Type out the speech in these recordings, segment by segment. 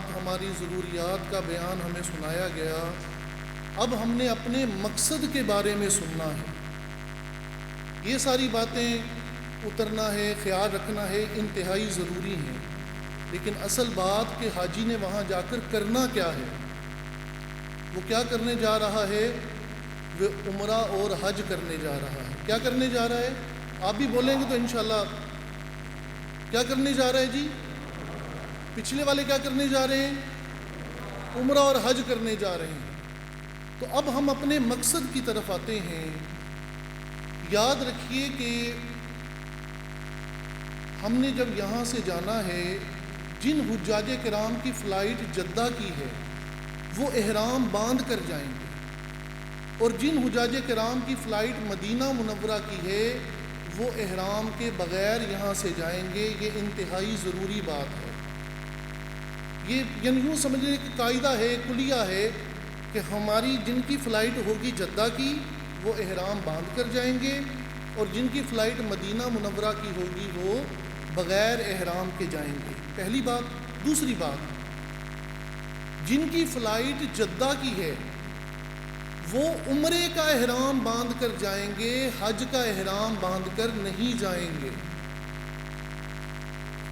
احکامات، ہماری ضروریات کا بیان ہمیں سنایا گیا، اب ہم نے اپنے مقصد کے بارے میں سننا ہے۔ یہ ساری باتیں اترنا ہے، خیال رکھنا ہے، انتہائی ضروری ہیں، لیکن اصل بات کہ حاجی نے وہاں جا کر کرنا کیا ہے، وہ کیا کرنے جا رہا ہے؟ وہ عمرہ اور حج کرنے جا رہا ہے۔ کیا کرنے جا رہا ہے؟ آپ بھی بولیں گے تو انشاءاللہ کیا کرنے جا رہا ہے جی؟ پچھلے والے کیا کرنے جا رہے ہیں؟ عمرہ اور حج کرنے جا رہے ہیں۔ تو اب ہم اپنے مقصد کی طرف آتے ہیں۔ یاد رکھیے کہ ہم نے جب یہاں سے جانا ہے، جن حجاج کرام کی فلائٹ جدہ کی ہے وہ احرام باندھ کر جائیں گے، اور جن حجاج کرام کی فلائٹ مدینہ منورہ کی ہے وہ احرام کے بغیر یہاں سے جائیں گے۔ یہ انتہائی ضروری بات ہے۔ یہ یعنی یوں سمجھنے کہ قاعدہ ہے، کلیہ ہے کہ ہماری جن کی فلائٹ ہوگی جدہ کی وہ احرام باندھ کر جائیں گے، اور جن کی فلائٹ مدینہ منورہ کی ہوگی وہ بغیر احرام کے جائیں گے۔ پہلی بات۔ دوسری بات، جن کی فلائٹ جدہ کی ہے وہ عمرے کا احرام باندھ کر جائیں گے، حج کا احرام باندھ کر نہیں جائیں گے۔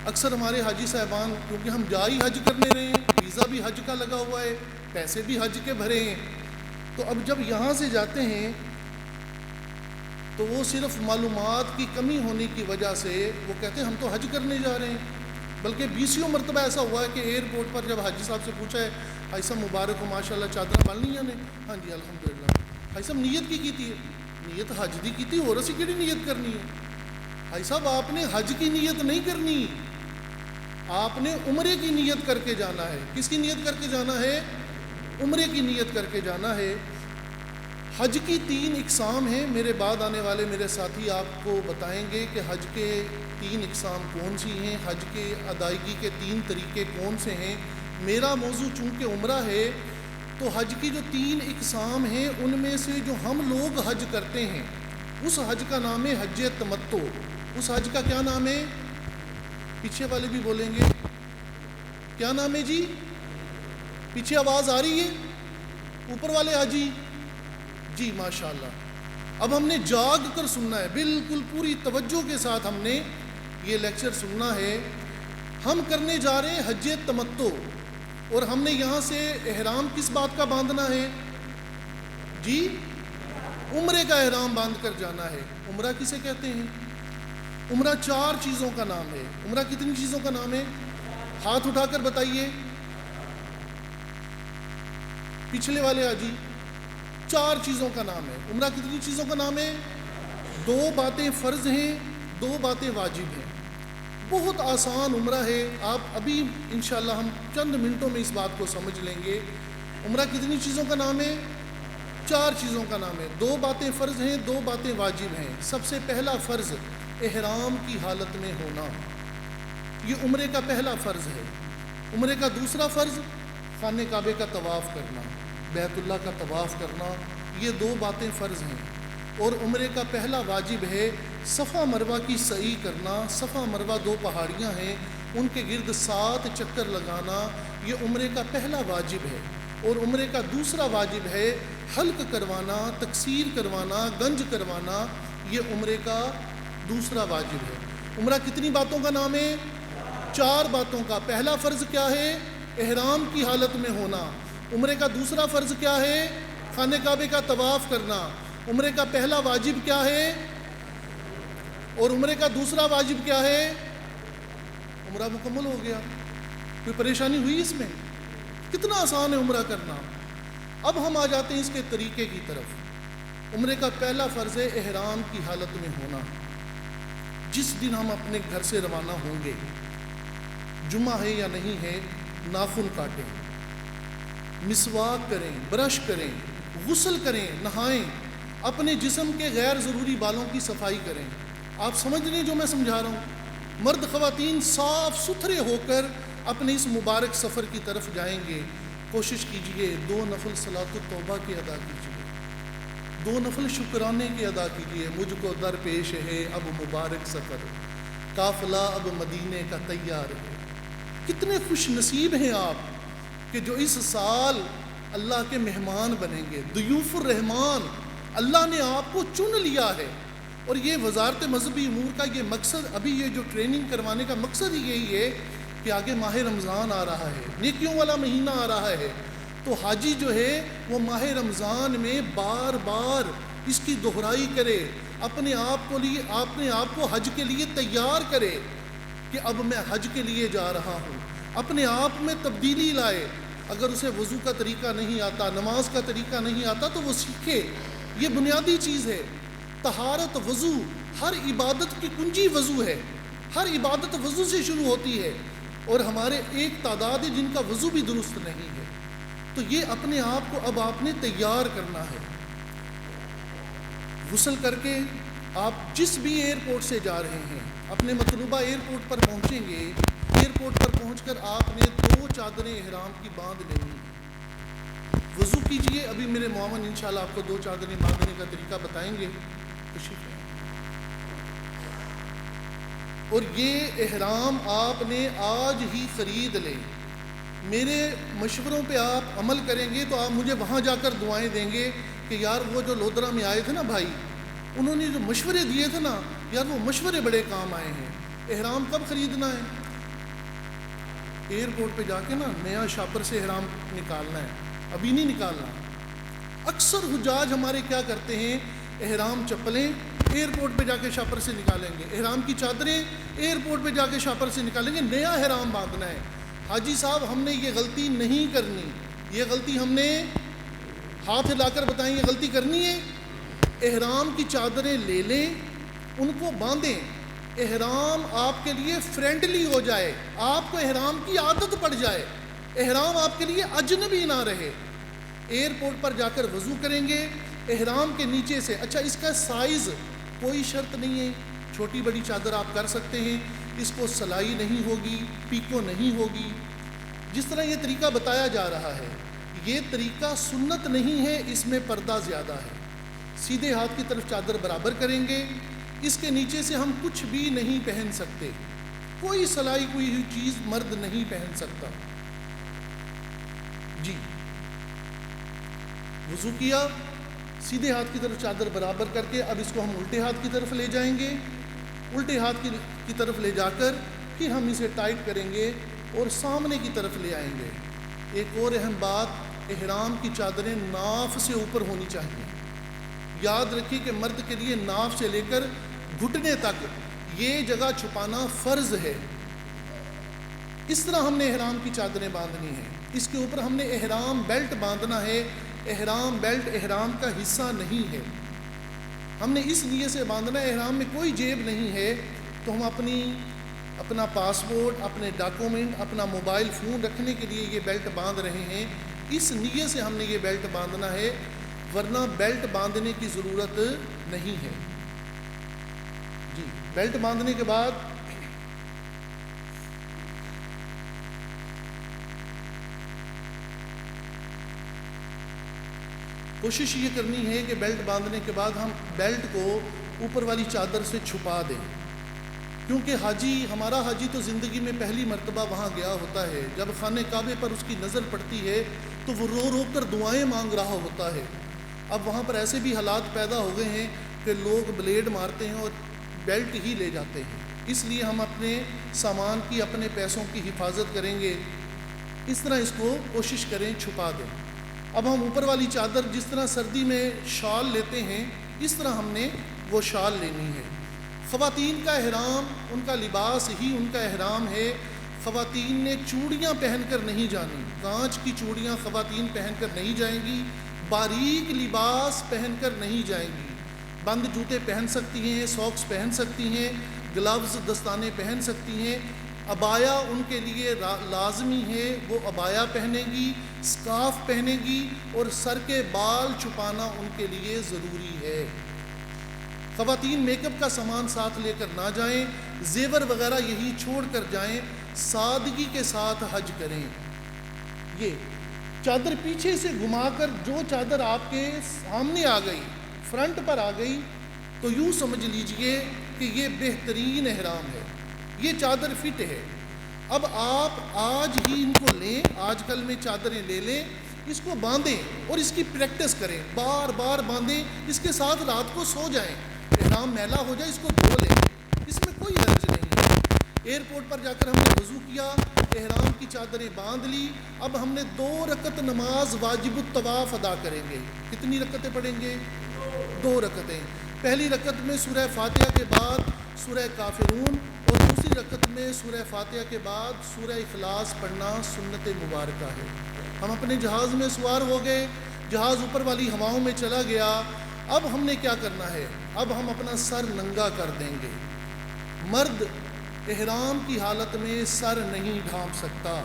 اکثر ہمارے حاجی صاحبان، کیونکہ ہم جا ہی حج کرنے رہے ہیں، ویزا بھی حج کا لگا ہوا ہے، پیسے بھی حج کے بھرے ہیں، تو اب جب یہاں سے جاتے ہیں تو وہ صرف معلومات کی کمی ہونے کی وجہ سے وہ کہتے ہیں ہم تو حج کرنے جا رہے ہیں۔ بلکہ 20 مرتبہ ایسا ہوا ہے کہ ایئرپورٹ پر جب حاجی صاحب سے پوچھا ہے، حاجی صاحب مبارک ہو، ماشاءاللہ چادر بن لی نے؟ ہاں جی الحمدللہ۔ حاجی صاحب نیت کی تھی؟ نیت حج دی کی تھی، اور اسی کیڑی نیت کرنی ہے؟ حاجی صاحب آپ نے حج کی نیت نہیں کرنی، آپ نے عمرے کی نیت کر کے جانا ہے۔ کس کی نیت کر کے جانا ہے؟ عمرے کی نیت کر کے جانا ہے۔ حج کی 3 اقسام ہیں، میرے بعد آنے والے میرے ساتھی آپ کو بتائیں گے کہ حج کے 3 اقسام کون سی ہیں، حج کے ادائیگی کے 3 طریقے کون سے ہیں۔ میرا موضوع چونکہ عمرہ ہے تو حج کی جو 3 اقسام ہیں ان میں سے جو ہم لوگ حج کرتے ہیں اس حج کا نام ہے حج تمتع۔ اس حج کا کیا نام ہے؟ پیچھے والے بھی بولیں گے، کیا نام ہے جی؟ پیچھے آواز آ رہی ہے؟ اوپر والے حاجی جی ماشاءاللہ۔ اب ہم نے جاگ کر سننا ہے، بالکل پوری توجہ کے ساتھ ہم نے یہ لیکچر سننا ہے۔ ہم کرنے جا رہے ہیں حج تمتع، اور ہم نے یہاں سے احرام کس بات کا باندھنا ہے جی؟ عمرے کا احرام باندھ کر جانا ہے۔ عمرہ کسے کہتے ہیں؟ عمرہ 4 چیزوں کا نام ہے۔ عمرہ کتنی چیزوں کا نام ہے؟ ہاتھ اٹھا کر بتائیے پچھلے والے حاجی۔ 4 چیزوں کا نام ہے۔ عمرہ کتنی چیزوں کا نام ہے؟ 2 باتیں فرض ہیں، 2 باتیں واجب ہیں۔ بہت آسان عمرہ ہے، آپ ابھی انشاءاللہ ہم چند منٹوں میں اس بات کو سمجھ لیں گے۔ عمرہ کتنی چیزوں کا نام ہے؟ 4 چیزوں کا نام ہے۔ 2 باتیں فرض ہیں، 2 باتیں واجب ہیں۔ سب سے پہلا فرض احرام کی حالت میں ہونا، یہ عمرے کا پہلا فرض ہے۔ عمرے کا دوسرا فرض خانہ کعبے کا طواف کرنا، بیت اللہ کا طواف کرنا، یہ 2 باتیں فرض ہیں۔ اور عمرے کا پہلا واجب ہے صفا مروہ کی سعی کرنا۔ صفا مروہ 2 پہاڑیاں ہیں، ان کے گرد 7 چکر لگانا، یہ عمرے کا پہلا واجب ہے۔ اور عمرے کا دوسرا واجب ہے حلق کروانا، تقصیر کروانا، گنج کروانا، یہ عمرے کا دوسرا واجب ہے۔ عمرہ کتنی باتوں کا نام ہے؟ 4 باتوں کا۔ پہلا فرض کیا ہے؟ احرام کی حالت میں ہونا۔ عمرے کا دوسرا فرض کیا ہے؟ خانہ کعبے کا طواف کرنا۔ عمرے کا پہلا واجب کیا ہے؟ اور عمرے کا دوسرا واجب کیا ہے؟ عمرہ مکمل ہو گیا۔ کوئی پریشانی ہوئی اس میں؟ کتنا آسان ہے عمرہ کرنا۔ اب ہم آ جاتے ہیں اس کے طریقے کی طرف۔ عمرے کا پہلا فرض ہے احرام کی حالت میں ہونا۔ جس دن ہم اپنے گھر سے روانہ ہوں گے، جمعہ ہے یا نہیں ہے، ناخن کاٹیں، مسواک کریں، برش کریں، غسل کریں، نہائیں، اپنے جسم کے غیر ضروری بالوں کی صفائی کریں۔ آپ سمجھ رہے ہیں جو میں سمجھا رہا ہوں؟ مرد خواتین صاف ستھرے ہو کر اپنے اس مبارک سفر کی طرف جائیں گے۔ کوشش کیجئے 2 نفل صلاۃ التوبہ کے ادا کیجئے، 2 نفل شکرانے کے ادا کیجئے۔ مجھ کو درپیش ہے اب مبارک سفر، قافلہ اب مدینے کا تیار ہے۔ کتنے خوش نصیب ہیں آپ کہ جو اس سال اللہ کے مہمان بنیں گے، ضیوف الرحمان، اللہ نے آپ کو چن لیا ہے۔ اور یہ وزارت مذہبی امور کا یہ مقصد، ابھی یہ جو ٹریننگ کروانے کا مقصد ہی یہی ہے کہ آگے ماہ رمضان آ رہا ہے، نیکیوں والا مہینہ آ رہا ہے، تو حاجی جو ہے وہ ماہ رمضان میں بار بار اس کی دہرائی کرے، اپنے آپ کو حج کے لیے تیار کرے کہ اب میں حج کے لیے جا رہا ہوں، اپنے آپ میں تبدیلی لائے۔ اگر اسے وضو کا طریقہ نہیں آتا، نماز کا طریقہ نہیں آتا تو وہ سیکھے، یہ بنیادی چیز ہے۔ طہارت، وضو، ہر عبادت کی کنجی وضو ہے، ہر عبادت وضو سے شروع ہوتی ہے، اور ہمارے ایک تعداد ہے جن کا وضو بھی درست نہیں ہے۔ تو یہ اپنے آپ کو اب آپ نے تیار کرنا ہے۔ غسل کر کے آپ جس بھی ایئرپورٹ سے جا رہے ہیں، اپنے مطلوبہ ایئرپورٹ پر پہنچیں گے، ایئرپورٹ پر پہنچ کر آپ نے 2 چادریں احرام کی باندھ لینی ہیں۔ وضو کیجئے، ابھی میرے معاون انشاءاللہ آپ کو 2 چادریں باندھنے کا طریقہ بتائیں گے، تشریف لائیں۔ اور یہ احرام آپ نے آج ہی خرید لے۔ میرے مشوروں پہ آپ عمل کریں گے تو آپ مجھے وہاں جا کر دعائیں دیں گے کہ یار وہ جو لودرا میں آئے تھے نا بھائی، انہوں نے جو مشورے دیے تھے نا یار، وہ مشورے بڑے کام آئے ہیں۔ احرام کب خریدنا ہے؟ ایئرپورٹ پہ جا کے نا نیا شاپر سے احرام نکالنا ہے، ابھی نہیں نکالنا۔ اکثر حجاج ہمارے کیا کرتے ہیں، احرام چپلیں ایئرپورٹ پہ جا کے شاپر سے نکالیں گے، احرام کی چادریں ایئرپورٹ پہ جا کے شاپر سے نکالیں گے، نیا احرام باندھنا ہے۔ حاجی صاحب ہم نے یہ غلطی نہیں کرنی، یہ غلطی ہم نے ہاتھ ہلا کر بتائیں، یہ غلطی کرنی ہے۔ احرام کی چادریں لے لیں، ان کو باندھیں، احرام آپ کے لیے فرینڈلی ہو جائے، آپ کو احرام کی عادت پڑ جائے، احرام آپ کے لیے اجنبی نہ رہے۔ ایئرپورٹ پر جا کر وضو کریں گے، احرام کے نیچے سے، اچھا اس کا سائز کوئی شرط نہیں ہے، چھوٹی بڑی چادر آپ کر سکتے ہیں، اس کو سلائی نہیں ہوگی، پیکو نہیں ہوگی۔ جس طرح یہ طریقہ بتایا جا رہا ہے، یہ طریقہ سنت نہیں ہے، اس میں پردہ زیادہ ہے۔ سیدھے ہاتھ کی طرف چادر برابر کریں گے، اس کے نیچے سے ہم کچھ بھی نہیں پہن سکتے، کوئی سلائی کوئی ہوئی چیز مرد نہیں پہن سکتا۔ جی، وضو کیا، سیدھے ہاتھ کی طرف چادر برابر کر کے اب اس کو ہم الٹے ہاتھ کی طرف لے جائیں گے، الٹے ہاتھ کی طرف لے جا کر پھر ہم اسے ٹائٹ کریں گے اور سامنے کی طرف لے آئیں گے۔ ایک اور اہم بات، احرام کی چادریں ناف سے اوپر ہونی چاہیے۔ یاد رکھیے کہ مرد کے لیے ناف سے لے کر گھٹنے تک یہ جگہ چھپانا فرض ہے۔ اس طرح ہم نے احرام کی چادریں باندھنی ہیں۔ اس کے اوپر ہم نے احرام بیلٹ باندھنا ہے۔ احرام بیلٹ احرام کا حصہ نہیں ہے، ہم نے اس لیے سے باندھنا ہے، احرام میں کوئی جیب نہیں ہے تو ہم اپنا پاسپورٹ، اپنے ڈاکومنٹ، اپنا موبائل فون رکھنے کے لیے یہ بیلٹ باندھ رہے ہیں، اس نیت سے ہم نے یہ بیلٹ باندھنا ہے، ورنہ بیلٹ باندھنے کی ضرورت نہیں ہے۔ جی، بیلٹ باندھنے کے بعد کوشش یہ کرنی ہے کہ بیلٹ باندھنے کے بعد ہم بیلٹ کو اوپر والی چادر سے چھپا دیں، کیونکہ ہمارا حاجی تو زندگی میں پہلی مرتبہ وہاں گیا ہوتا ہے، جب خانہ کعبے پر اس کی نظر پڑتی ہے تو وہ رو رو کر دعائیں مانگ رہا ہوتا ہے۔ اب وہاں پر ایسے بھی حالات پیدا ہو گئے ہیں کہ لوگ بلیڈ مارتے ہیں اور بیلٹ ہی لے جاتے ہیں، اس لیے ہم اپنے سامان کی، اپنے پیسوں کی حفاظت کریں گے، اس طرح اس کو کوشش کریں چھپا دیں۔ اب ہم اوپر والی چادر جس طرح سردی میں شال لیتے ہیں اس طرح ہم نے وہ شال لینی ہے۔ خواتین کا احرام، ان کا لباس ہی ان کا احرام ہے، خواتین نے چوڑیاں پہن کر نہیں جانی، کانچ کی چوڑیاں خواتین پہن کر نہیں جائیں گی، باریک لباس پہن کر نہیں جائیں گی، بند جوتے پہن سکتی ہیں، ساکس پہن سکتی ہیں، گلوز دستانے پہن سکتی ہیں، عبایا ان کے لیے لازمی ہے، وہ عبایا پہنے گی، اسکارف پہنے گی، اور سر کے بال چھپانا ان کے لیے ضروری ہے۔ خواتین میک اپ کا سامان ساتھ لے کر نہ جائیں، زیور وغیرہ یہی چھوڑ کر جائیں، سادگی کے ساتھ حج کریں۔ یہ چادر پیچھے سے گھما کر جو چادر آپ کے سامنے آ گئی، فرنٹ پر آ گئی، تو یوں سمجھ لیجئے کہ یہ بہترین احرام ہے، یہ چادر فٹ ہے۔ اب آپ آج ہی ان کو لیں، آج کل میں چادریں لے لیں، اس کو باندھیں اور اس کی پریکٹس کریں، بار بار باندھیں، اس کے ساتھ رات کو سو جائیں، احرام میلا ہو جائے اس کو دھو لیں، اس میں کوئی حرج نہیں ہے۔ ایئرپورٹ پر جا کر ہم نے وضو کیا، احرام کی چادریں باندھ لی، اب ہم نے 2 رکعت نماز واجب الطواف ادا کریں گے۔ کتنی رکعتیں پڑھیں گے؟ 2 رکعتیں۔ پہلی رکعت میں سورہ فاتحہ کے بعد سورہ کافرون، اور دوسری رکعت میں سورہ فاتحہ کے بعد سورہ اخلاص پڑھنا سنت مبارکہ ہے۔ ہم اپنے جہاز میں سوار ہو گئے، جہاز اوپر والی ہواؤں میں چلا گیا، اب ہم نے کیا کرنا ہے؟ اب ہم اپنا سر ننگا کر دیں گے۔ مرد احرام کی حالت میں سر نہیں ڈھانپ سکتا،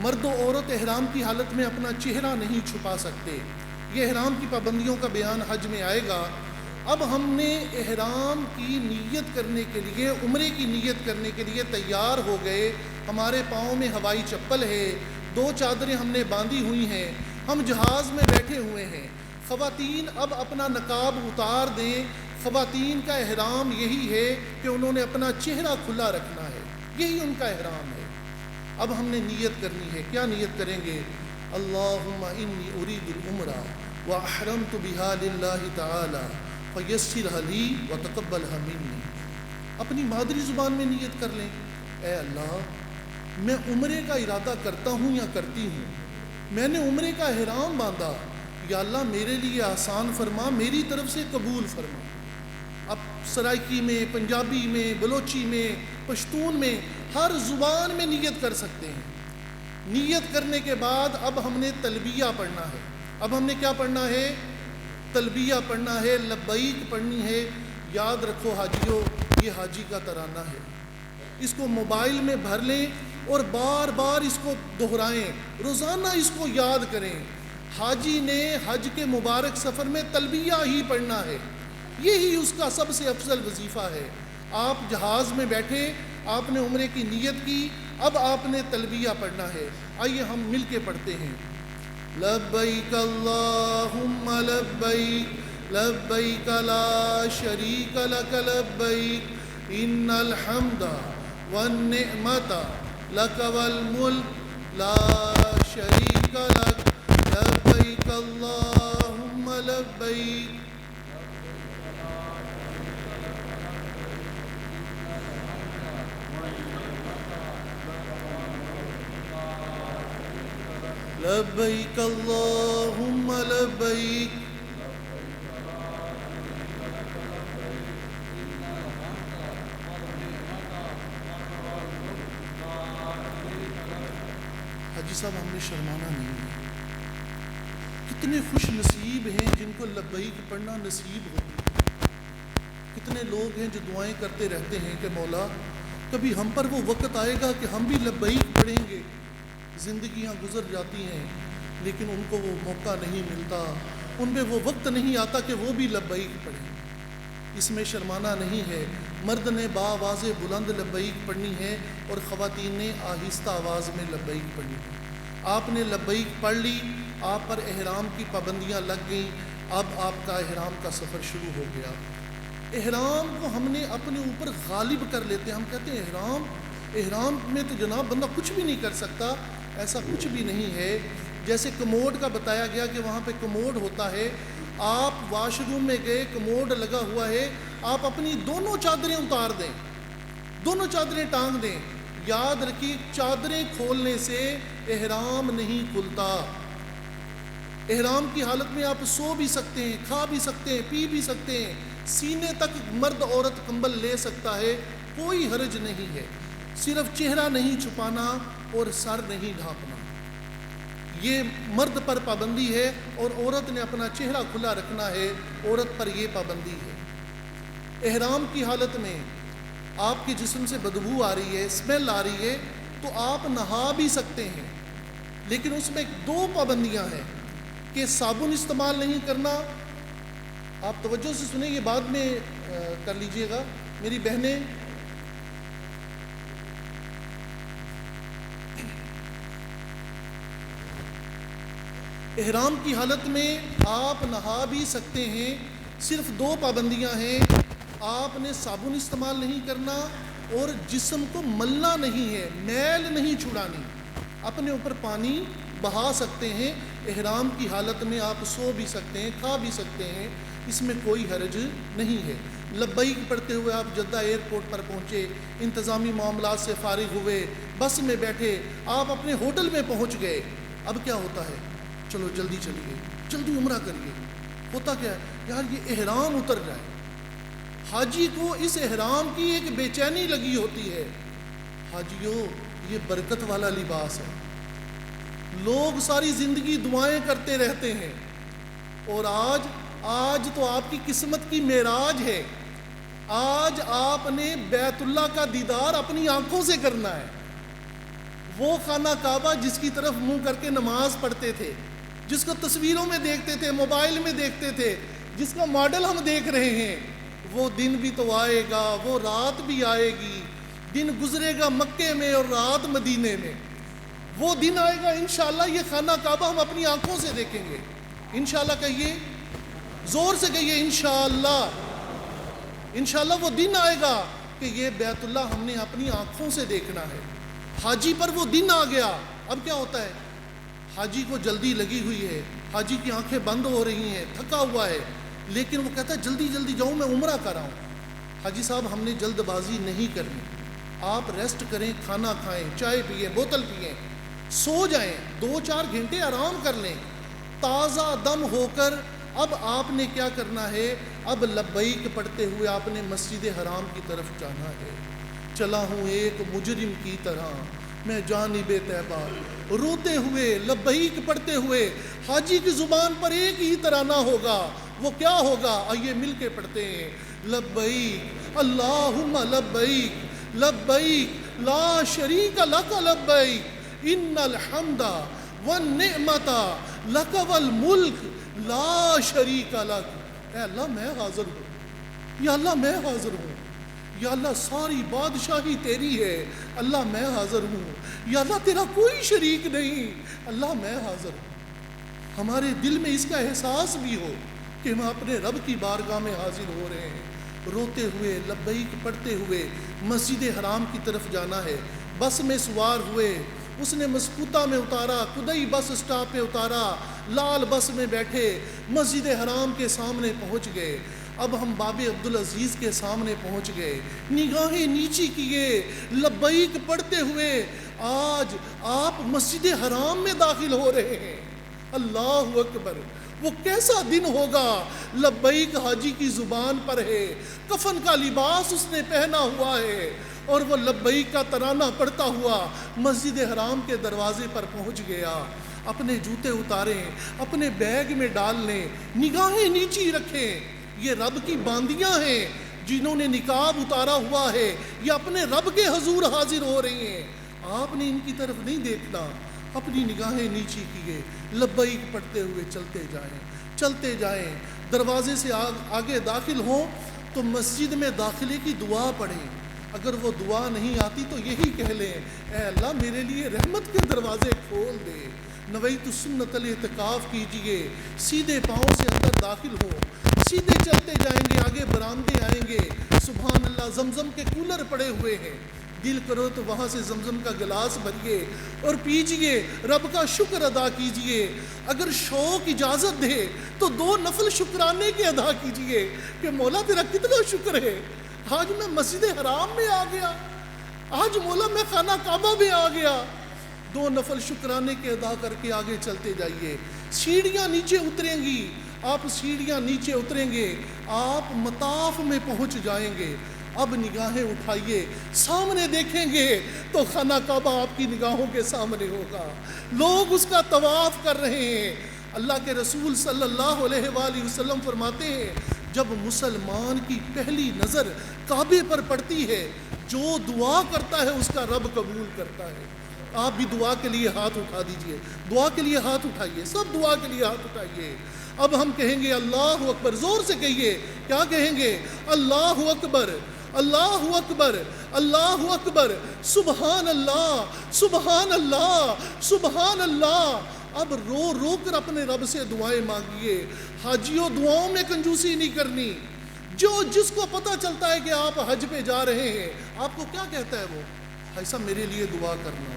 مرد و عورت احرام کی حالت میں اپنا چہرہ نہیں چھپا سکتے۔ یہ احرام کی پابندیوں کا بیان حج میں آئے گا۔ اب ہم نے احرام کی نیت کرنے کے لیے، عمرے کی نیت کرنے کے لیے تیار ہو گئے، ہمارے پاؤں میں ہوائی چپل ہے، 2 چادریں ہم نے باندھی ہوئی ہیں، ہم جہاز میں بیٹھے ہوئے ہیں۔ خواتین اب اپنا نقاب اتار دیں، خواتین کا احرام یہی ہے کہ انہوں نے اپنا چہرہ کھلا رکھنا ہے، یہی ان کا احرام ہے۔ اب ہم نے نیت کرنی ہے، کیا نیت کریں گے؟ اللہم انی ارید العمرہ واحرمت بہا للہ تعالی فیسرھا لی وتقبلھا منی۔ اپنی مادری زبان میں نیت کر لیں، اے اللہ میں عمرے کا ارادہ کرتا ہوں یا کرتی ہوں، میں نے عمرے کا احرام باندھا، یا اللہ میرے لیے آسان فرما، میری طرف سے قبول فرما۔ اب سرائکی میں، پنجابی میں، بلوچی میں، پشتون میں، ہر زبان میں نیت کر سکتے ہیں۔ نیت کرنے کے بعد اب ہم نے تلبیہ پڑھنا ہے۔ اب ہم نے کیا پڑھنا ہے؟ تلبیہ پڑھنا ہے، لبیک پڑھنی ہے۔ یاد رکھو حاجیو، یہ حاجی کا ترانہ ہے، اس کو موبائل میں بھر لیں اور بار بار اس کو دہرائیں، روزانہ اس کو یاد کریں۔ حاجی نے حج کے مبارک سفر میں تلبیہ ہی پڑھنا ہے، یہی اس کا سب سے افضل وظیفہ ہے۔ آپ جہاز میں بیٹھے، آپ نے عمرے کی نیت کی، اب آپ نے تلبیہ پڑھنا ہے۔ آئیے ہم مل کے پڑھتے ہیں۔ لبیک اللہم لبیک لبیک لا شریک لک لبیک ان الحمد والنعمت لک والملک لا شریک لک لبیک اللہم لبیک۔ لبیک اللہم لبیک۔ حاجی صاحب ہم نے شرمانا نہیں ہے۔ کتنے خوش نصیب ہیں جن کو لبیک پڑھنا نصیب ہوتی ہے۔ کتنے لوگ ہیں جو دعائیں کرتے رہتے ہیں کہ مولا کبھی ہم پر وہ وقت آئے گا کہ ہم بھی لبیک پڑھیں گے۔ زندگیاں گزر جاتی ہیں لیکن ان کو وہ موقع نہیں ملتا، ان میں وہ وقت نہیں آتا کہ وہ بھی لبیک پڑھیں۔ اس میں شرمانا نہیں ہے۔ مرد نے بآواز بلند لبیک پڑھنی ہے اور خواتین نے آہستہ آواز میں لبیک پڑھنی ہے۔ آپ نے لبیک پڑھ لی، آپ پر احرام کی پابندیاں لگ گئیں، اب آپ کا احرام کا سفر شروع ہو گیا۔ احرام کو ہم نے اپنے اوپر غالب کر لیتے ہیں۔ ہم کہتے ہیں احرام میں تو جناب بندہ کچھ بھی نہیں کر سکتا، ایسا کچھ بھی نہیں ہے۔ جیسے کموڈ کا بتایا گیا کہ وہاں پہ کموڈ ہوتا ہے، آپ واش روم میں گئے، کموڈ لگا ہوا ہے، آپ اپنی دونوں چادریں اتار دیں، دونوں چادریں ٹانگ دیں۔ یاد رکھیے چادریں کھولنے سے احرام نہیں کھلتا۔ احرام کی حالت میں آپ سو بھی سکتے ہیں، کھا بھی سکتے ہیں، پی بھی سکتے ہیں، سینے تک مرد عورت کمبل لے سکتا ہے، کوئی حرج نہیں ہے۔ صرف چہرہ نہیں چھپانا اور سر نہیں ڈھانپنا، یہ مرد پر پابندی ہے، اور عورت نے اپنا چہرہ کھلا رکھنا ہے، عورت پر یہ پابندی ہے۔ احرام کی حالت میں آپ کے جسم سے بدبو آ رہی ہے، اسمیل آ رہی ہے، تو آپ نہا بھی سکتے ہیں، لیکن اس میں 2 پابندیاں ہیں کہ صابن استعمال نہیں کرنا۔ آپ توجہ سے سنیں، یہ بعد میں کر لیجئے گا میری بہنیں۔ احرام کی حالت میں آپ نہا بھی سکتے ہیں، صرف 2 پابندیاں ہیں۔ آپ نے صابن استعمال نہیں کرنا اور جسم کو ملنا نہیں ہے، میل نہیں چھڑانی، اپنے اوپر پانی بہا سکتے ہیں، احرام کی حالت میں آپ سو بھی سکتے ہیں، کھا بھی سکتے ہیں، اس میں کوئی حرج نہیں ہے۔ لبیک پڑھتے ہوئے آپ جدہ ایئرپورٹ پر پہنچے، انتظامی معاملات سے فارغ ہوئے، بس میں بیٹھے، آپ اپنے ہوٹل میں پہنچ گئے، اب کیا ہوتا ہے؟ چلو جلدی چلیے، جلدی عمرہ کریے۔ ہوتا کیا ہے یار، یہ احرام اتر جائے۔ حاجی کو اس احرام کی ایک بے چینی لگی ہوتی ہے۔ حاجیوں، یہ برکت والا لباس ہے، لوگ ساری زندگی دعائیں کرتے رہتے ہیں، اور آج تو آپ کی قسمت کی معراج ہے۔ آج آپ نے بیت اللہ کا دیدار اپنی آنکھوں سے کرنا ہے۔ وہ خانہ کعبہ جس کی طرف منہ کر کے نماز پڑھتے تھے، جس کو تصویروں میں دیکھتے تھے، موبائل میں دیکھتے تھے، جس کا ماڈل ہم دیکھ رہے ہیں، وہ دن بھی تو آئے گا، وہ رات بھی آئے گی۔ دن گزرے گا مکے میں اور رات مدینے میں، وہ دن آئے گا انشاءاللہ یہ خانہ کعبہ ہم اپنی آنکھوں سے دیکھیں گے۔ انشاءاللہ کہیے، زور سے کہیے انشاءاللہ۔ انشاءاللہ وہ دن آئے گا کہ یہ بیت اللہ ہم نے اپنی آنکھوں سے دیکھنا ہے۔ حاجی پر وہ دن آ گیا۔ اب کیا ہوتا ہے؟ حاجی کو جلدی لگی ہوئی ہے، حاجی کی آنکھیں بند ہو رہی ہیں، تھکا ہوا ہے، لیکن وہ کہتا ہے جلدی جلدی جاؤں، میں عمرہ کر رہا ہوں۔ حاجی صاحب، ہم نے جلد بازی نہیں کرنی، آپ ریسٹ کریں، کھانا کھائیں، چائے پئیں، بوتل پئیں، سو جائیں، 2-4 گھنٹے آرام کر لیں، تازہ دم ہو کر اب آپ نے کیا کرنا ہے؟ اب لبیک پڑھتے ہوئے آپ نے مسجد حرام کی طرف جانا ہے۔ چلا ہوں ایک مجرم کی طرح میں جانب طیبہ، روتے ہوئے لبیک پڑھتے ہوئے۔ حاجی کی زبان پر ایک ہی ترانہ ہوگا، وہ کیا ہوگا؟ آئیے مل کے پڑھتے ہیں، لبیک اللہم لبیک لبیک لا شریک لک لبیک ان الحمد والنعمت لک والملک لا شریک لک۔ اے اللہ میں حاضر ہوں، یا اللہ میں حاضر ہوں، یا اللہ ساری بادشاہی تیری ہے، اللہ میں حاضر ہوں، یا اللہ تیرا کوئی شریک نہیں، اللہ میں حاضر ہوں۔ ہمارے دل میں اس کا احساس بھی ہو کہ ہم اپنے رب کی بارگاہ میں حاضر ہو رہے ہیں، روتے ہوئے لبیک پڑھتے ہوئے مسجد حرام کی طرف جانا ہے۔ بس میں سوار ہوئے، اس نے مسکوتا میں اتارا، کدئی بس اسٹاپ پہ اتارا، لال بس میں بیٹھے، مسجد حرام کے سامنے پہنچ گئے۔ اب ہم باب عبدالعزیز کے سامنے پہنچ گئے، نگاہیں نیچی کیے، لبیک پڑھتے ہوئے آج آپ مسجد حرام میں داخل ہو رہے ہیں۔ اللہ اکبر! وہ کیسا دن ہوگا؟ لبیک حاجی کی زبان پر ہے، کفن کا لباس اس نے پہنا ہوا ہے، اور وہ لبیک کا ترانہ پڑھتا ہوا مسجد حرام کے دروازے پر پہنچ گیا۔ اپنے جوتے اتاریں، اپنے بیگ میں ڈال لیں، نگاہیں نیچی رکھیں۔ یہ رب کی باندیاں ہیں جنہوں نے نقاب اتارا ہوا ہے، یہ اپنے رب کے حضور حاضر ہو رہی ہیں۔ آپ نے ان کی طرف نہیں دیکھنا، اپنی نگاہیں نیچی کیے، لبیک پڑھتے ہوئے چلتے جائیں۔ دروازے سے آگے داخل ہوں تو مسجد میں داخلے کی دعا پڑھیں۔ اگر وہ دعا نہیں آتی تو یہی کہہ لیں، اے اللہ میرے لیے رحمت کے دروازے کھول دے، نویت سنت الاعتکاف کیجئے۔ سیدھے پاؤں سے اندر داخل ہو، سیدھے چلتے جائیں گے، آگے برآمدے آئیں گے، سبحان اللہ، زمزم کے کولر پڑے ہوئے ہیں، دل کرو تو وہاں سے زمزم کا گلاس بھریے اور پیجئے، رب کا شکر ادا کیجئے۔ اگر شوق اجازت دے تو 2 نفل شکرانے کے ادا کیجئے کہ مولا تیرا کتنا شکر ہے، آج میں مسجد حرام میں آ گیا، آج مولا میں خانہ کعبہ میں آ گیا۔ 2 نفل شکرانے کے ادا کر کے آگے چلتے جائیے۔ سیڑھیاں نیچے اتریں گی، آپ سیڑھیاں نیچے اتریں گے، آپ مطاف میں پہنچ جائیں گے۔ اب نگاہیں اٹھائیے، سامنے دیکھیں گے تو خانہ کعبہ آپ کی نگاہوں کے سامنے ہوگا، لوگ اس کا طواف کر رہے ہیں۔ اللہ کے رسول صلی اللہ علیہ وآلہ وسلم فرماتے ہیں، جب مسلمان کی پہلی نظر کعبے پر پڑتی ہے، جو دعا کرتا ہے اس کا رب قبول کرتا ہے۔ آپ بھی دعا کے لیے ہاتھ اٹھا دیجئے، دعا کے لیے ہاتھ اٹھائیے، سب دعا کے لیے ہاتھ اٹھائیے۔ اب ہم کہیں گے اللہ اکبر، زور سے کہیے، کیا کہیں گے؟ اللہ اکبر، اللہ اکبر، اللہ اکبر، سبحان اللہ، سبحان اللہ، سبحان اللہ۔ اب رو رو کر اپنے رب سے دعائیں مانگیے۔ حاجیوں، دعاؤں میں کنجوسی نہیں کرنی، جس کو پتہ چلتا ہے کہ آپ حج پہ جا رہے ہیں، آپ کو کیا کہتا ہے وہ؟ بھائی صاحب میرے لیے دعا کرنا۔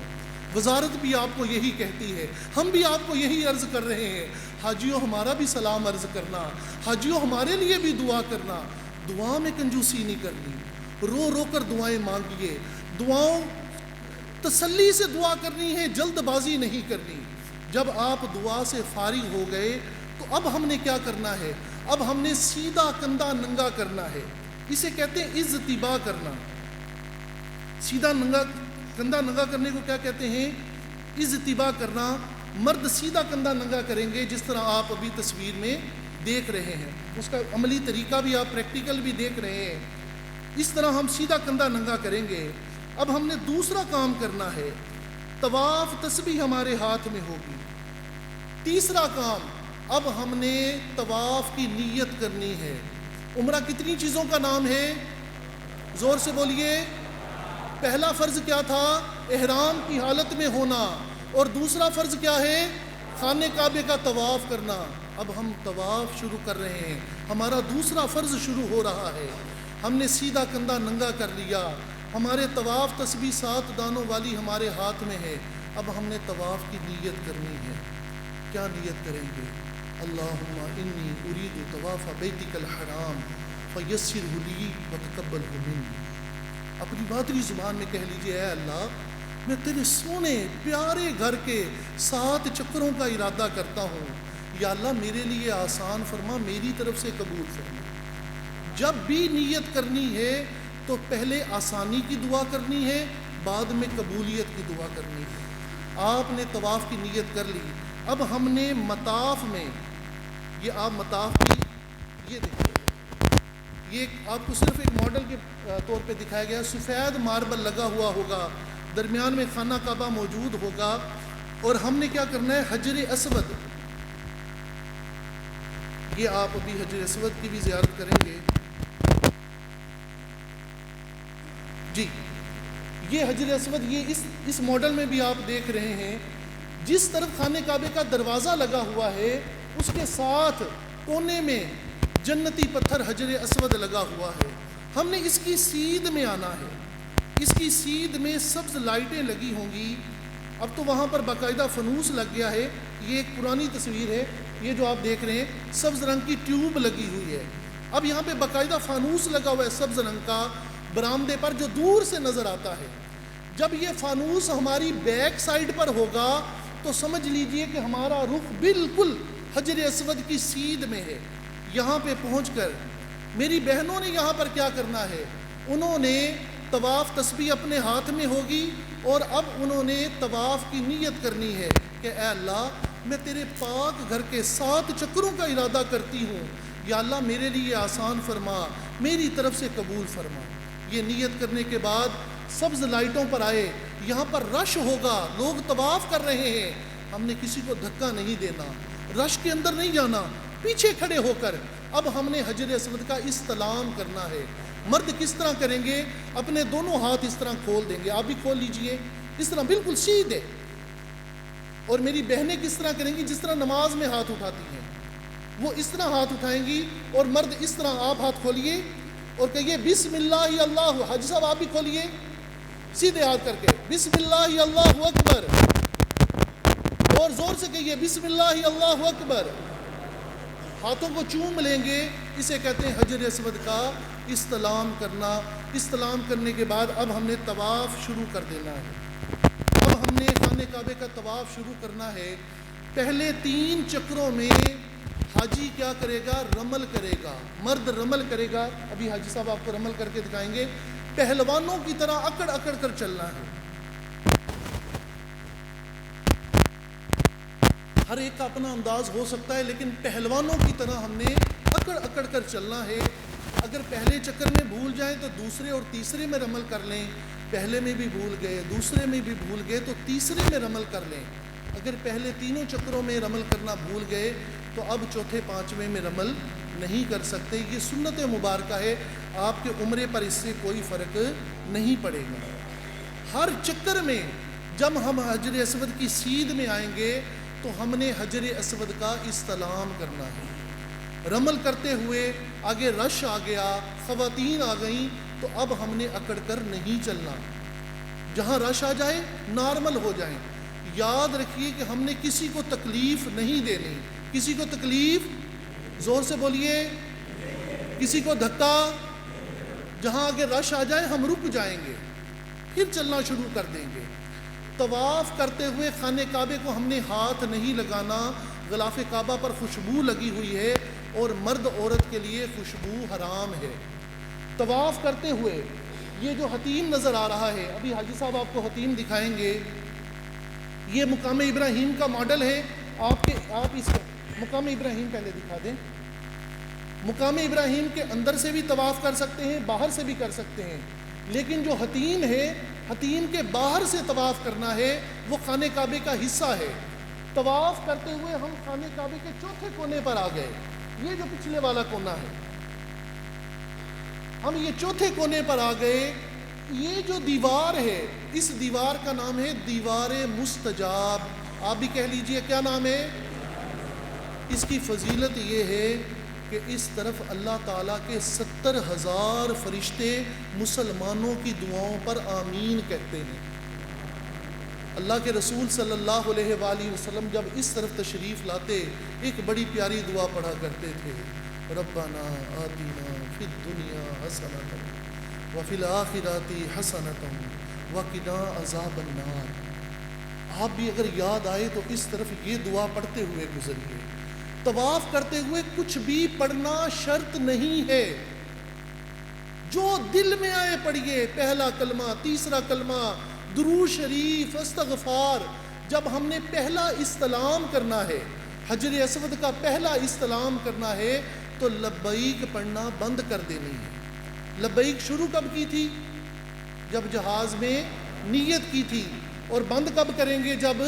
وزارت بھی آپ کو یہی کہتی ہے، ہم بھی آپ کو یہی عرض کر رہے ہیں، حاجیوں ہمارا بھی سلام عرض کرنا، حاجیوں ہمارے لیے بھی دعا کرنا۔ دعا میں کنجوسی نہیں کرنی، رو رو کر دعائیں مانگیے، دعاؤں تسلی سے دعا کرنی ہے، جلد بازی نہیں کرنی۔ جب آپ دعا سے فارغ ہو گئے تو اب ہم نے کیا کرنا ہے؟ اب ہم نے سیدھا کندھا ننگا کرنا ہے۔ اسے کہتے ہیں اضطباء کرنا۔ سیدھا کندھا ننگا کرنے کو کیا کہتے ہیں؟ اضطباء کرنا۔ مرد سیدھا کندھا ننگا کریں گے جس طرح آپ ابھی تصویر میں دیکھ رہے ہیں، اس کا عملی طریقہ بھی آپ پریکٹیکل بھی دیکھ رہے ہیں۔ اس طرح ہم سیدھا کندھا ننگا کریں گے۔ اب ہم نے دوسرا کام کرنا ہے، طواف تسبیح ہمارے ہاتھ میں ہوگی۔ تیسرا کام، اب ہم نے طواف کی نیت کرنی ہے۔ عمرہ کتنی چیزوں کا نام ہے؟ زور سے بولیے۔ پہلا فرض کیا تھا؟ احرام کی حالت میں ہونا، اور دوسرا فرض کیا ہے؟ خانہ کعبے کا طواف کرنا۔ اب ہم طواف شروع کر رہے ہیں، ہمارا دوسرا فرض شروع ہو رہا ہے۔ ہم نے سیدھا کندھا ننگا کر لیا، ہمارے طواف تسبیح 7 دانوں والی ہمارے ہاتھ میں ہے۔ اب ہم نے طواف کی نیت کرنی ہے۔ کیا نیت کریں گے؟ اللہم انی ارید طواف بیتک الحرام فیسرہ لی وتقبلہ منی۔ اپنی مادری زبان میں کہہ لیجئے، اے اللہ میں تیرے سونے پیارے گھر کے 7 چکروں کا ارادہ کرتا ہوں، یا اللہ میرے لیے آسان فرما، میری طرف سے قبول فرما۔ جب بھی نیت کرنی ہے تو پہلے آسانی کی دعا کرنی ہے، بعد میں قبولیت کی دعا کرنی ہے۔ آپ نے طواف کی نیت کر لی، اب ہم نے مطاف میں، یہ آپ مطاف کی، یہ دیکھیں، یہ آپ کو صرف ایک ماڈل کے طور پہ دکھایا گیا، سفید ماربل لگا ہوا ہوگا، درمیان میں خانہ کعبہ موجود ہوگا، اور ہم نے کیا کرنا ہے؟ حجر اسود، یہ آپ ابھی حجر اسود کی بھی زیارت کریں گے جی۔ یہ حجر اسود، یہ اس ماڈل میں بھی آپ دیکھ رہے ہیں، جس طرف خانہ کعبے کا دروازہ لگا ہوا ہے اس کے ساتھ کونے میں جنتی پتھر حجر اسود لگا ہوا ہے۔ ہم نے اس کی سیدھ میں آنا ہے، اس کی سیدھ میں سبز لائٹیں لگی ہوں گی۔ اب تو وہاں پر باقاعدہ فانوس لگ گیا ہے، یہ ایک پرانی تصویر ہے، یہ جو آپ دیکھ رہے ہیں سبز رنگ کی ٹیوب لگی ہوئی ہے۔ اب یہاں پہ باقاعدہ فانوس لگا ہوا ہے سبز رنگ کا، برآمدے پر جو دور سے نظر آتا ہے۔ جب یہ فانوس ہماری بیک سائڈ پر ہوگا تو سمجھ لیجئے کہ ہمارا رخ بالکل حجر اسود کی سیدھ میں ہے۔ یہاں پہ پہنچ کر میری بہنوں نے یہاں پر کیا کرنا ہے؟ انہوں نے طواف تسبیح اپنے ہاتھ میں ہوگی، اور اب انہوں نے طواف کی نیت کرنی ہے کہ اے اللہ میں تیرے پاک گھر کے 7 چکروں کا ارادہ کرتی ہوں، یا اللہ میرے لیے آسان فرما، میری طرف سے قبول فرما۔ یہ نیت کرنے کے بعد سبز لائٹوں پر آئے، یہاں پر رش ہوگا، لوگ طواف کر رہے ہیں، ہم نے کسی کو دھکا نہیں دینا، رش کے اندر نہیں جانا، پیچھے کھڑے ہو کر اب ہم نے حجر اسود کا استلام کرنا ہے۔ مرد کس طرح کریں گے؟ اپنے دونوں ہاتھ اس طرح کھول دیں گے، آپ بھی کھول لیجئے، اس طرح بالکل سیدھے۔ اور میری بہنیں کس طرح کریں گی؟ جس طرح نماز میں ہاتھ اٹھاتی ہیں وہ اس طرح ہاتھ اٹھائیں گی، اور مرد اس طرح۔ آپ ہاتھ کھولیے اور کہیے بسم اللہ اللہ۔ حاجی صاحب آپ بھی کھولیے سیدھے ہاتھ کر کے، بسم اللہ اللہ اکبر، اور زور سے کہیے بسم اللہ اللہ اکبر۔ ہاتھوں کو چوم لیں گے، اسے کہتے ہیں حجر اسود کا استلام کرنا۔ استلام کرنے کے بعد اب ہم نے طواف شروع کر دینا ہے۔ اب ہم نے خانہ کعبے کا طواف شروع کرنا ہے۔ پہلے 3 چکروں میں حاجی کیا کرے گا؟ رمل کرے گا، مرد رمل کرے گا۔ ابھی حاجی صاحب آپ کو رمل کر کے دکھائیں گے۔ پہلوانوں کی طرح اکڑ اکڑ کر چلنا ہے۔ ہر ایک کا اپنا انداز ہو سکتا ہے، لیکن پہلوانوں کی طرح ہم نے اکڑ اکڑ کر چلنا ہے۔ اگر پہلے چکر میں بھول جائیں تو دوسرے اور تیسرے میں رمل کر لیں، پہلے میں بھی بھول گئے، دوسرے میں بھی بھول گئے تو تیسرے میں رمل کر لیں۔ اگر پہلے 3 چکروں میں رمل کرنا بھول گئے تو اب چوتھے 5ویں میں رمل نہیں کر سکتے۔ یہ سنت مبارکہ ہے، آپ کے عمرے پر اس سے کوئی فرق نہیں پڑے گا۔ ہر چکر میں جب ہم حجر اسود کی سیدھ میں آئیں گے تو ہم نے حجر اسود کا استلام کرنا ہے۔ رمل کرتے ہوئے آگے رش آ گیا، خواتین آ گئیں، تو اب ہم نے اکڑ کر نہیں چلنا، جہاں رش آ جائے نارمل ہو جائیں۔ یاد رکھیے کہ ہم نے کسی کو تکلیف نہیں دینی، کسی کو تکلیف، زور سے بولیے، کسی کو دھکا، جہاں آگے رش آ جائے ہم رک جائیں گے، پھر چلنا شروع کر دیں گے۔ طواف کرتے ہوئے خانہ کعبے کو ہم نے ہاتھ نہیں لگانا، غلاف کعبہ پر خوشبو لگی ہوئی ہے اور مرد عورت کے لیے خوشبو حرام ہے۔ طواف کرتے ہوئے یہ جو حتیم نظر آ رہا ہے، ابھی حاجی صاحب آپ کو حتیم دکھائیں گے، یہ مقام ابراہیم کا ماڈل ہے۔ آپ اس مقام ابراہیم پہلے دکھا دیں۔ مقام ابراہیم کے اندر سے بھی طواف کر سکتے ہیں، باہر سے بھی کر سکتے ہیں، لیکن جو حتیم ہے، حتیم کے باہر سے طواف کرنا ہے، وہ خانہ کعبے کا حصہ ہے۔ طواف کرتے ہوئے ہم خانہ کعبے کے چوتھے کونے پر آ گئے، یہ جو پچھلے والا کونا ہے، ہم یہ چوتھے کونے پر آ گئے۔ یہ جو دیوار ہے، اس دیوار کا نام ہے دیوار مستجاب، آپ بھی کہہ لیجئے کیا نام ہے؟ اس کی فضیلت یہ ہے کہ اس طرف اللہ تعالیٰ کے 70,000 فرشتے مسلمانوں کی دعاؤں پر آمین کہتے ہیں۔ اللہ کے رسول صلی اللہ علیہ وآلہ وسلم جب اس طرف تشریف لاتے ایک بڑی پیاری دعا پڑھا کرتے تھے، ربنا آتنا فی الدنیا حسنۃ وفی الآخرۃ حسنۃ وقنا عذاب النار۔ آپ بھی اگر یاد آئے تو اس طرف یہ دعا پڑھتے ہوئے گزریے۔ طواف کرتے ہوئے کچھ بھی پڑھنا شرط نہیں ہے، جو دل میں آئے پڑھیے، پہلا کلمہ، تیسرا کلمہ، درود شریف، استغفار۔ جب ہم نے پہلا استلام کرنا ہے، حجر اسود کا پہلا استلام کرنا ہے، تو لبیک پڑھنا بند کر دینی ہے۔ لبیک شروع کب کی تھی؟ جب جہاز میں نیت کی تھی، اور بند کب کریں گے؟ جب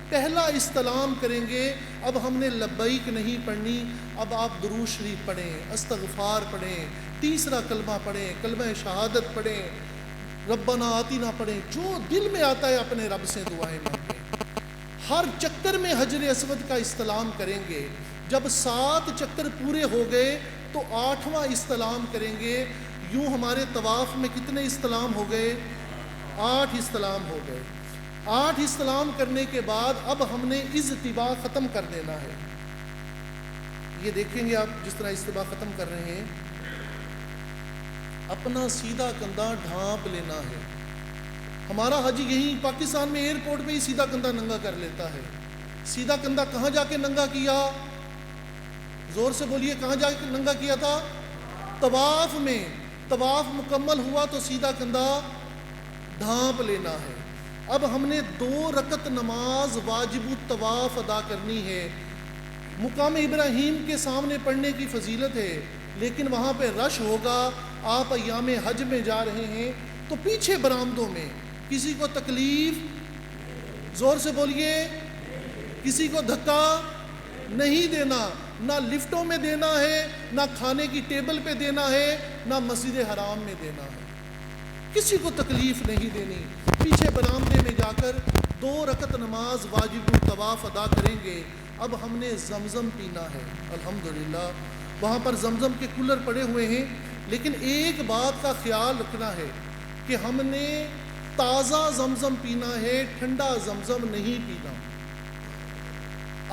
پہلا استلام کریں گے۔ اب ہم نے لبیک نہیں پڑھنی، اب آپ درود شریف پڑھیں، استغفار پڑھیں، تیسرا کلمہ پڑھیں، کلمہ شہادت پڑھیں، ربنا آتنا پڑھیں، جو دل میں آتا ہے اپنے رب سے دعائیں مانگیں۔ ہر چکر میں حجر اسود کا استلام کریں گے۔ جب 7 چکر پورے ہو گئے تو 8واں استلام کریں گے۔ یوں ہمارے طواف میں کتنے استلام ہو گئے؟ 8 استلام ہو گئے۔ 8 استلام کرنے کے بعد اب ہم نے اجتباء ختم کر دینا ہے۔ یہ دیکھیں گے آپ جس طرح اجتباء ختم کر رہے ہیں، اپنا سیدھا کندھا ڈھانپ لینا ہے۔ ہمارا حاجی یہیں پاکستان میں ایئرپورٹ پہ ہی سیدھا کندھا ننگا کر لیتا ہے۔ سیدھا کندھا کہاں جا کے ننگا کیا؟ زور سے بولیے، کہاں جا کے ننگا کیا تھا؟ طواف میں۔ طواف مکمل ہوا تو سیدھا کندھا ڈھانپ لینا ہے۔ اب ہم نے 2 رکعت نماز واجب الطواف ادا کرنی ہے۔ مقام ابراہیم کے سامنے پڑھنے کی فضیلت ہے، لیکن وہاں پہ رش ہوگا، آپ ایام حج میں جا رہے ہیں، تو پیچھے برآمدوں میں کسی کو تکلیف، زور سے بولیے، کسی کو دھکا نہیں دینا، نہ لفٹوں میں دینا ہے، نہ کھانے کی ٹیبل پہ دینا ہے، نہ مسجد حرام میں دینا ہے، کسی کو تکلیف نہیں دینی۔ پیچھے برآمدے میں جا کر 2 رکعت نماز واجب الطواف ادا کریں گے۔ اب ہم نے زمزم پینا ہے۔ الحمدللہ وہاں پر زمزم کے کولر پڑے ہوئے ہیں، لیکن ایک بات کا خیال رکھنا ہے کہ ہم نے تازہ زمزم پینا ہے، ٹھنڈا زمزم نہیں پینا۔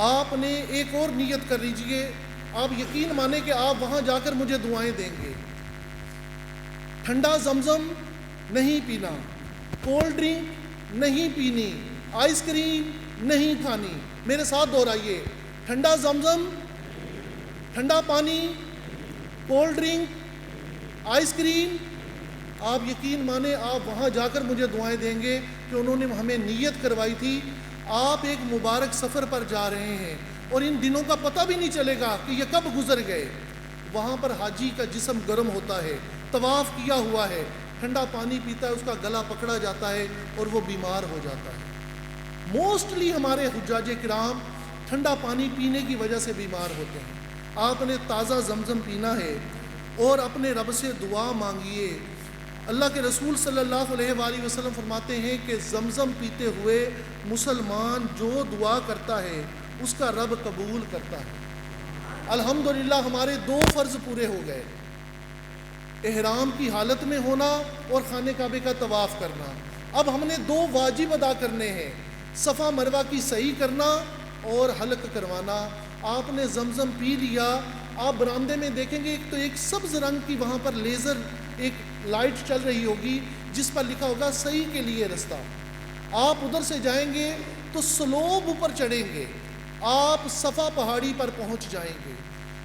آپ نے ایک اور نیت کر لیجئے، آپ یقین مانیں کہ آپ وہاں جا کر مجھے دعائیں دیں گے۔ ٹھنڈا زمزم نہیں پینا، کولڈ ڈرنک نہیں پینی، آئس کریم نہیں کھانی۔ میرے ساتھ دہرائیے، ٹھنڈا زمزم، ٹھنڈا پانی، کولڈ ڈرنک، آئس کریم۔ آپ یقین مانیں آپ وہاں جا کر مجھے دعائیں دیں گے کہ انہوں نے ہمیں نیت کروائی تھی۔ آپ ایک مبارک سفر پر جا رہے ہیں اور ان دنوں کا پتہ بھی نہیں چلے گا کہ یہ کب گزر گئے۔ وہاں پر حاجی کا جسم گرم ہوتا ہے، طواف کیا ہوا ہے، ٹھنڈا پانی پیتا ہے، اس کا گلا پکڑا جاتا ہے اور وہ بیمار ہو جاتا ہے۔ موسٹلی ہمارے حجاج کرام ٹھنڈا پانی پینے کی وجہ سے بیمار ہوتے ہیں۔ آپ نے تازہ زمزم پینا ہے اور اپنے رب سے دعا مانگیے۔ اللہ کے رسول صلی اللہ علیہ وآلہ وسلم فرماتے ہیں کہ زمزم پیتے ہوئے مسلمان جو دعا کرتا ہے اس کا رب قبول کرتا ہے۔ الحمدللہ ہمارے 2 فرض پورے ہو گئے، احرام کی حالت میں ہونا اور خانہ کعبے کا طواف کرنا۔ اب ہم نے 2 واجب ادا کرنے ہیں، صفا مروہ کی صحیح کرنا اور حلق کروانا۔ آپ نے زمزم پی لیا، آپ برآمدے میں دیکھیں گے ایک سبز رنگ کی وہاں پر لیزر ایک لائٹ چل رہی ہوگی جس پر لکھا ہوگا صحیح کے لیے رستہ۔ آپ ادھر سے جائیں گے تو سلوب اوپر چڑھیں گے، آپ صفا پہاڑی پر پہنچ جائیں گے۔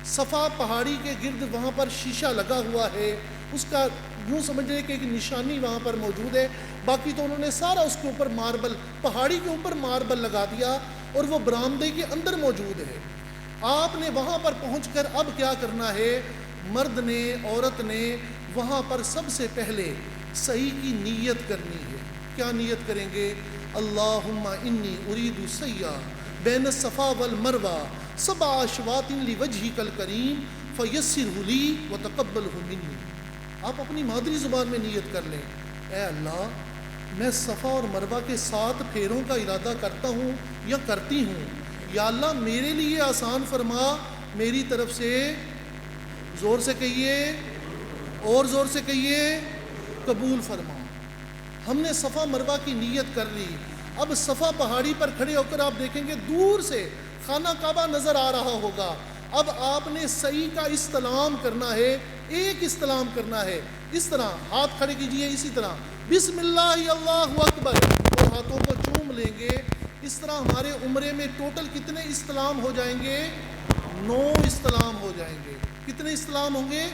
صفا پہاڑی کے گرد وہاں پر شیشہ لگا ہوا ہے، اس کا یوں سمجھے کہ ایک نشانی وہاں پر موجود ہے، باقی تو انہوں نے سارا اس کے اوپر ماربل، پہاڑی کے اوپر ماربل لگا دیا اور وہ برآمدے کے اندر موجود ہے۔ آپ نے وہاں پر پہنچ کر اب کیا کرنا ہے، مرد نے عورت نے وہاں پر سب سے پہلے صحیح کی نیت کرنی ہے۔ کیا نیت کریں گے؟ اللہم انی ارید السعی بین الصفا والمروہ 7 اشواط لوجہک الکریم فیسرہ لی وتقبلہ منی۔ آپ اپنی مادری زبان میں نیت کر لیں، اے اللہ میں صفا اور مروہ کے 7 پھیروں کا ارادہ کرتا ہوں یا کرتی ہوں، یا اللہ میرے لیے آسان فرما، میری طرف سے زور سے کہیے اور زور سے کہیے قبول فرما۔ ہم نے صفا مروہ کی نیت کر لی، اب صفا پہاڑی پر کھڑے ہو کر آپ دیکھیں گے دور سے خانہ کعبہ نظر آ رہا ہوگا۔ اب آپ نے صحیح کا استلام کرنا ہے، ایک استلام کرنا ہے، اس طرح ہاتھ کھڑے کیجئے، اسی طرح بسم اللہ اللہ اکبر، اور ہاتھوں کو چوم لیں گے۔ اس طرح ہمارے عمرے میں ٹوٹل کتنے استلام ہو جائیں گے؟ 9 استلام ہو جائیں گے۔ کتنے استلام ہوں گے؟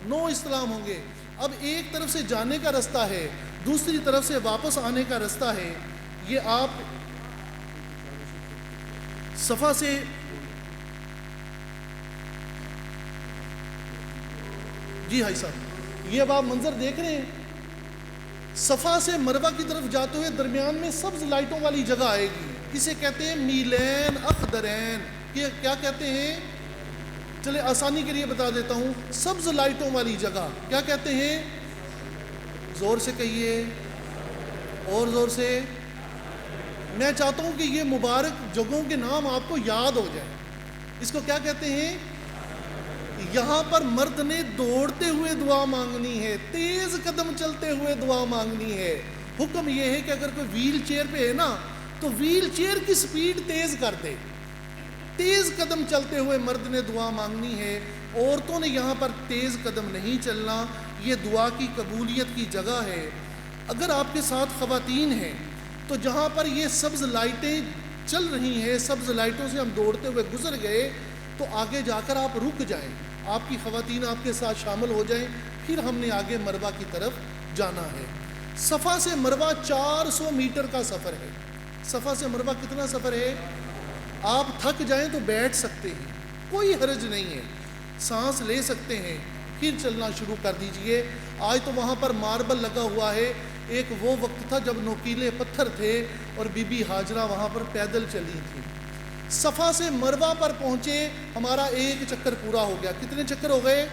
9 استلام ہوں گے۔ اب ایک طرف سے جانے کا رستہ ہے، دوسری طرف سے واپس آنے کا رستہ ہے۔ یہ آپ صفا سے جی بھائی صاحب، یہ اب آپ منظر دیکھ رہے ہیں، صفا سے مروہ کی طرف جاتے ہوئے درمیان میں سبز لائٹوں والی جگہ آئے گی، اسے کہتے ہیں میلین اخضرین۔ یہ کیا کہتے ہیں؟ چلے آسانی کے لیے بتا دیتا ہوں، سبز لائٹوں والی جگہ کیا کہتے ہیں؟ زور سے کہیے اور زور سے۔ میں چاہتا ہوں کہ یہ مبارک جگہوں کے نام آپ کو یاد ہو جائے۔ اس کو کیا کہتے ہیں؟ یہاں پر مرد نے دوڑتے ہوئے دعا مانگنی ہے، تیز قدم چلتے ہوئے دعا مانگنی ہے۔ حکم یہ ہے کہ اگر کوئی ویل چیئر پہ ہے نا تو ویل چیئر کی سپیڈ تیز کر دے۔ تیز قدم چلتے ہوئے مرد نے دعا مانگنی ہے، عورتوں نے یہاں پر تیز قدم نہیں چلنا، یہ دعا کی قبولیت کی جگہ ہے۔ اگر آپ کے ساتھ خواتین ہیں تو جہاں پر یہ سبز لائٹیں چل رہی ہیں، سبز لائٹوں سے ہم دوڑتے ہوئے گزر گئے تو آگے جا کر آپ رک جائیں، آپ کی خواتین آپ کے ساتھ شامل ہو جائیں، پھر ہم نے آگے مروہ کی طرف جانا ہے۔ صفا سے مروہ 400 میٹر کا سفر ہے۔ صفا سے مروہ کتنا سفر ہے؟ آپ تھک جائیں تو بیٹھ سکتے ہیں، کوئی حرج نہیں ہے، سانس لے سکتے ہیں، پھر چلنا شروع کر دیجئے۔ آج تو وہاں پر ماربل لگا ہوا ہے، ایک وہ وقت تھا جب نوکیلے پتھر تھے اور بی بی ہاجرہ وہاں پر پیدل چلی تھی۔ صفا سے مروہ پر پہنچے، ہمارا ایک چکر پورا ہو گیا۔ کتنے چکر ہو گئے؟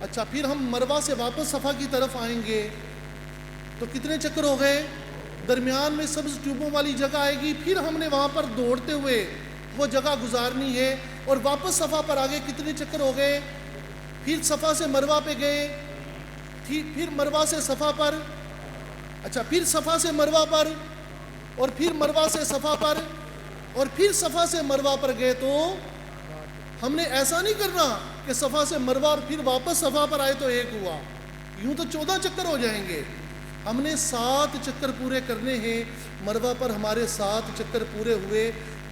اچھا، پھر ہم مروہ سے واپس صفا کی طرف آئیں گے تو کتنے چکر ہو گئے؟ درمیان میں سبز ٹیوبوں والی جگہ آئے گی، پھر ہم نے وہاں پر دوڑتے ہوئے وہ جگہ گزارنی ہے اور واپس صفا پر آگے کتنے چکر ہو گئے؟ پھر صفا سے مروہ پہ گئے، پھر مروہ سے صفا پر، اچھا پھر صفا سے مروہ پر، اور پھر مروہ سے صفا پر، اور پھر صفا سے مروہ پر گئے۔ تو ہم نے ایسا نہیں کرنا کہ صفا سے مروہ اور پھر واپس صفا پر آئے تو ایک ہوا، یوں تو 14 چکر ہو جائیں گے۔ ہم نے 7 چکر پورے کرنے ہیں۔ مروہ پر ہمارے 7 چکر پورے ہوئے،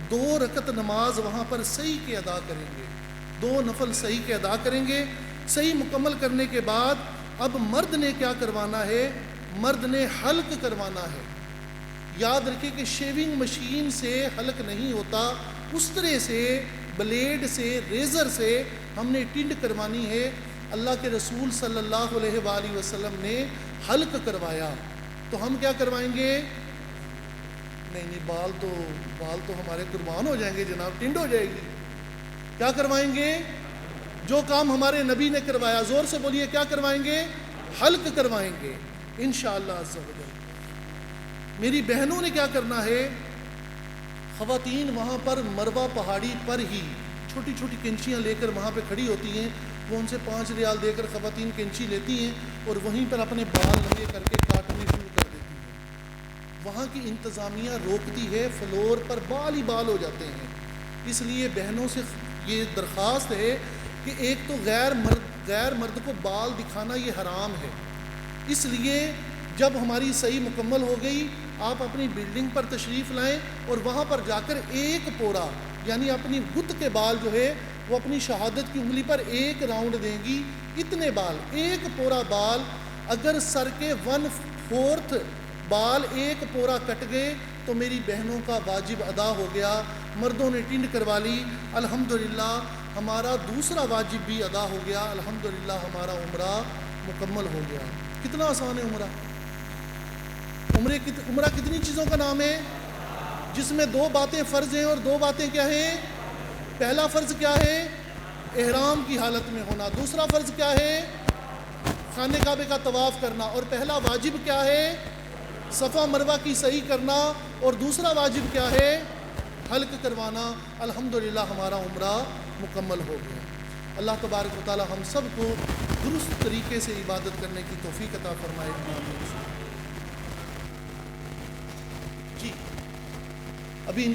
2 رکعت نماز وہاں پر صحیح کے ادا کریں گے، 2 نفل صحیح کے ادا کریں گے۔ صحیح مکمل کرنے کے بعد اب مرد نے کیا کروانا ہے؟ مرد نے حلق کروانا ہے۔ یاد رکھیں کہ شیونگ مشین سے حلق نہیں ہوتا، اس طرح سے بلیڈ سے، ریزر سے ہم نے ٹنڈ کروانی ہے۔ اللہ کے رسول صلی اللہ علیہ وآلہ وسلم نے حلق کروایا، تو ہم کیا کروائیں گے؟ نہیں بال تو ہمارے قربان ہو جائیں گے جناب، ٹنڈ ہو جائے گی۔ کیا کروائیں گے؟ جو کام ہمارے نبی نے کروایا، زور سے بولیے، کیا کروائیں گے؟ حلق کروائیں گے انشاءاللہ عز و جل۔ میری بہنوں نے کیا کرنا ہے؟ خواتین وہاں پر مروہ پہاڑی پر ہی چھوٹی چھوٹی کینچیاں لے کر وہاں پہ کھڑی ہوتی ہیں، وہ ان سے 5 ریال دے کر خواتین کینچی لیتی ہیں اور وہیں پر اپنے بال ننگے کر کے کاٹنے شروع کر دیتی ہیں۔ وہاں کی انتظامیہ روکتی ہے، فلور پر بال ہی بال ہو جاتے ہیں۔ اس لیے بہنوں سے یہ درخواست ہے کہ ایک تو غیر مرد کو بال دکھانا یہ حرام ہے، اس لیے جب ہماری صحیح مکمل ہو گئی آپ اپنی بلڈنگ پر تشریف لائیں اور وہاں پر جا کر ایک پورا یعنی اپنی گت کے بال جو ہے وہ اپنی شہادت کی انگلی پر ایک راؤنڈ دیں گی، اتنے بال، ایک پورا بال، اگر سر کے 1/4 بال ایک پورا کٹ گئے تو میری بہنوں کا واجب ادا ہو گیا۔ مردوں نے ٹنڈ کروا لی، الحمدللہ ہمارا دوسرا واجب بھی ادا ہو گیا، الحمدللہ ہمارا عمرہ مکمل ہو گیا۔ کتنا آسان ہے عمرہ؟ عمرہ کتنی چیزوں کا نام ہے جس میں 2 باتیں فرض ہیں اور 2 باتیں کیا ہیں؟ پہلا فرض کیا ہے؟ احرام کی حالت میں ہونا۔ دوسرا فرض کیا ہے؟ خانہ کعبے کا طواف کرنا۔ اور پہلا واجب کیا ہے؟ صفا مروہ کی صحیح کرنا۔ اور دوسرا واجب کیا ہے؟ حلق کروانا۔ الحمدللہ ہمارا عمرہ مکمل ہو گیا۔ اللہ تبارک و تعالی ہم سب کو درست طریقے سے عبادت کرنے کی توفیق عطا فرمائے۔ جی ابھی